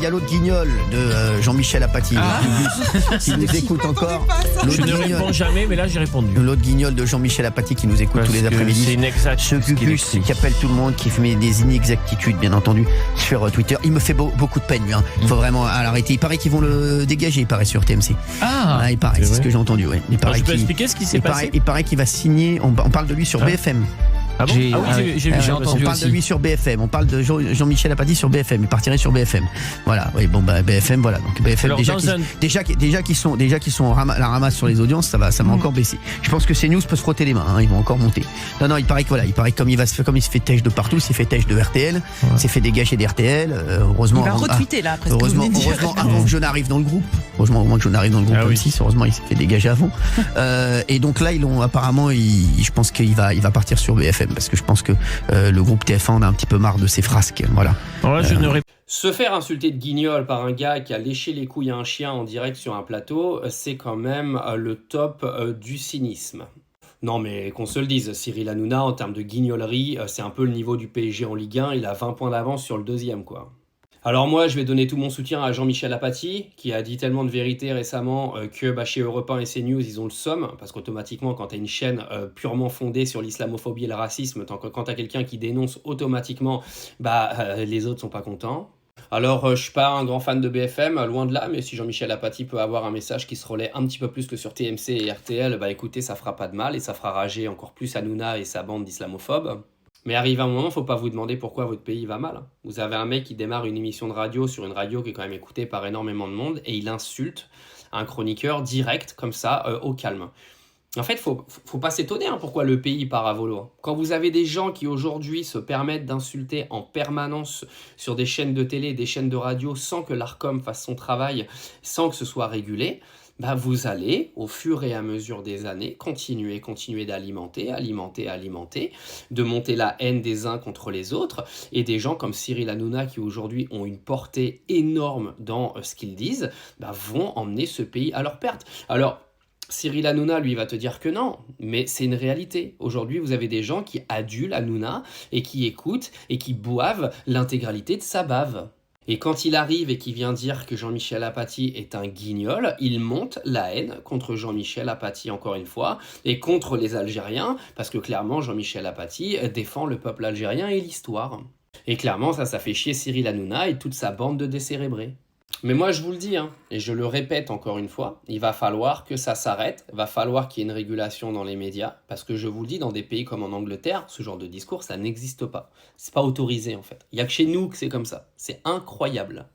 y a l'autre guignol de Jean-Michel Apathy, qui nous écoute encore. Je ne réponds jamais, mais là j'ai répondu. L'autre guignol de Jean-Michel Apathy qui nous écoute tous les après-midi. C'est inexact. Ce Gugus qui appelle tout le monde, qui fait des inexactitudes, bien entendu, sur Twitter. Il me fait beaucoup de peine, lui. Il faut vraiment l'arrêter. Il paraît qu'ils vont le dégager, il paraît, sur TMC. Il paraît, c'est ce que j'ai entendu. Ouais. Je peux expliquer ce qui s'est passé. Il paraît qu'il va signer, on parle de lui sur BFM. Ah bon? J'ai entendu. On parle de lui sur BFM, on parle de Jean-Michel Apathy sur BFM, il partirait sur BFM. Voilà, oui, bon BFM, voilà. Donc BFM, alors, déjà qu'ils sont la ramasse sur les audiences, ça va encore baisser. Je pense que CNews peut se frotter les mains, ils vont encore monter. Non, il paraît que comme il se fait têche de partout, il s'est fait têche de RTL, s'est fait dégager d'RTL, heureusement. Il va retweeter là après. Heureusement avant que je n'arrive dans le groupe. Heureusement au moins que je n'arrive dans le groupe heureusement il s'est fait dégager avant. Et donc là apparemment je pense qu'il va partir sur BFM parce que je pense que le groupe TF1 en a un petit peu marre de ses frasques. Voilà. Se faire insulter de guignol par un gars qui a léché les couilles à un chien en direct sur un plateau, c'est quand même le top du cynisme. Non mais qu'on se le dise, Cyril Hanouna en termes de guignolerie, c'est un peu le niveau du PSG en Ligue 1, il a 20 points d'avance sur le deuxième quoi. Alors moi, je vais donner tout mon soutien à Jean-Michel Apathy, qui a dit tellement de vérités récemment que chez Europe 1 et CNews, ils ont le somme, parce qu'automatiquement, quand tu as une chaîne purement fondée sur l'islamophobie et le racisme, quand tu as quelqu'un qui dénonce automatiquement, les autres sont pas contents. Alors, je suis pas un grand fan de BFM, loin de là, mais si Jean-Michel Apathy peut avoir un message qui se relaie un petit peu plus que sur TMC et RTL, écoutez, ça fera pas de mal et ça fera rager encore plus Hanouna et sa bande d'islamophobes. Mais arrive un moment, faut pas vous demander pourquoi votre pays va mal. Vous avez un mec qui démarre une émission de radio sur une radio qui est quand même écoutée par énormément de monde et il insulte un chroniqueur direct, comme ça, au calme. En fait, faut pas s'étonner pourquoi le pays part à volo. Quand vous avez des gens qui aujourd'hui se permettent d'insulter en permanence sur des chaînes de télé, des chaînes de radio, sans que l'Arcom fasse son travail, sans que ce soit régulé, vous allez, au fur et à mesure des années, continuer d'alimenter, de monter la haine des uns contre les autres, et des gens comme Cyril Hanouna, qui aujourd'hui ont une portée énorme dans ce qu'ils disent, vont emmener ce pays à leur perte. Alors, Cyril Hanouna, lui, va te dire que non, mais c'est une réalité. Aujourd'hui, vous avez des gens qui adulent Hanouna et qui écoutent et qui boivent l'intégralité de sa bave. Et quand il arrive et qu'il vient dire que Jean-Michel Apathy est un guignol, il monte la haine contre Jean-Michel Apathy encore une fois, et contre les Algériens, parce que clairement Jean-Michel Apathy défend le peuple algérien et l'histoire. Et clairement ça fait chier Cyril Hanouna et toute sa bande de décérébrés. Mais moi je vous le dis, et je le répète encore une fois, il va falloir que ça s'arrête, il va falloir qu'il y ait une régulation dans les médias, parce que je vous le dis, dans des pays comme en Angleterre, ce genre de discours, ça n'existe pas. C'est pas autorisé en fait. Il n'y a que chez nous que c'est comme ça. C'est incroyable.